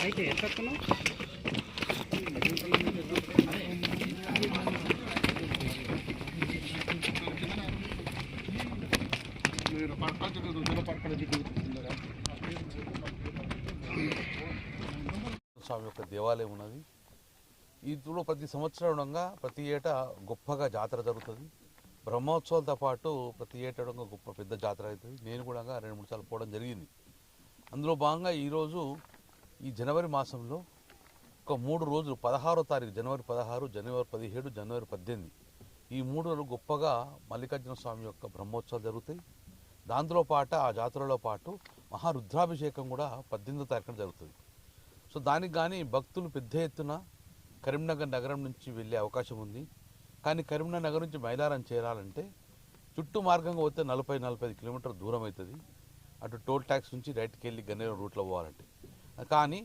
అయితే ఎంత స్వామి యొక్క దేవాలయం ఉన్నది. ఇందులో ప్రతి సంవత్సరంగా ప్రతి ఏటా గొప్పగా జాతర జరుగుతుంది. బ్రహ్మోత్సవాలతో పాటు ప్రతి ఏటా గొప్ప పెద్ద జాతర అవుతుంది. నేను కూడా 2-3 సార్లు పోవడం జరిగింది. అందులో భాగంగా ఈరోజు ఈ జనవరి మాసంలో ఒక 3 రోజులు 16వ తారీఖు జనవరి 16, జనవరి 17, జనవరి 18 ఈ 3 రోజులు గొప్పగా మల్లికార్జున స్వామి యొక్క బ్రహ్మోత్సవాలు జరుగుతాయి. దాంతో పాటు ఆ జాతరలో పాటు మహారుద్రాభిషేకం కూడా 18వ తారీఖున జరుగుతుంది. సో దానికి కానీ భక్తులు పెద్ద ఎత్తున కరీంనగర్ నగరం నుంచి వెళ్ళే అవకాశం ఉంది. కానీ కరీంనగర్ నగరం నుంచి మైలారం చేరాలంటే చుట్టూ మార్గంగా పోతే 40-45 కిలోమీటర్ల దూరం అవుతుంది. అటు టోల్ ట్యాక్స్ నుంచి డైరెక్ట్కి వెళ్ళి గన్నేరు రూట్లో పోవాలంటే. కానీ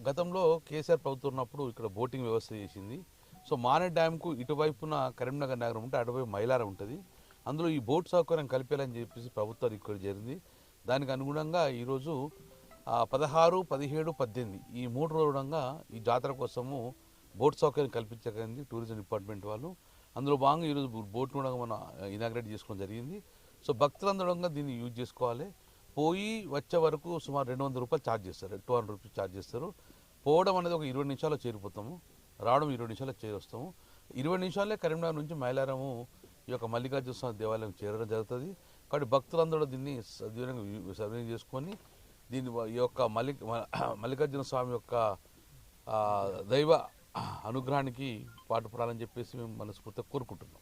గతంలో కేసీఆర్ ప్రభుత్వం ఉన్నప్పుడు ఇక్కడ బోటింగ్ వ్యవస్థ చేసింది. సో మానే డ్యామ్కు ఇటువైపున కరీంనగర్ నగరం ఉంటే అటువైపు మైలారం ఉంటుంది. అందులో ఈ బోట్ సౌకర్యం కలిపేయాలని చెప్పేసి ప్రభుత్వం ఇక్కడ జరిగింది. దానికి అనుగుణంగా ఈరోజు 16, 17, 18 ఈ 3 రోజులంగా ఈ జాతర కోసము బోట్ సౌకర్యం కల్పించగలిగింది టూరిజం డిపార్ట్మెంట్ వాళ్ళు. అందులో భాగంగా ఈరోజు బోట్ కూడా మనం ఇనాగ్రేట్ చేసుకోవడం జరిగింది. సో భక్తులందరూ దీన్ని యూజ్ చేసుకోవాలి. పోయి వచ్చే వరకు సుమారు 200 రూపాయలు ఛార్జ్ చేస్తారు, 200 రూపీస్ ఛార్జ్ చేస్తారు. పోవడం అనేది ఒక 20 నిమిషాల్లో చేరిపోతాము, రావడం 20 నిమిషాల్లో చేరొస్తాము. 20 నిమిషాలే కరీంనగర్ నుంచి మైలారము ఈ యొక్క మల్లికార్జున స్వామి దేవాలయం చేరడం జరుగుతుంది. కాబట్టి భక్తులందరూ దీన్ని సద్వినియోగం చేసుకొని దీని ఈ యొక్క మల్లికార్జున స్వామి యొక్క దైవ అనుగ్రహానికి పాటుపడాలని చెప్పేసి మేము మనస్ఫూర్తిగా కోరుకుంటున్నాం.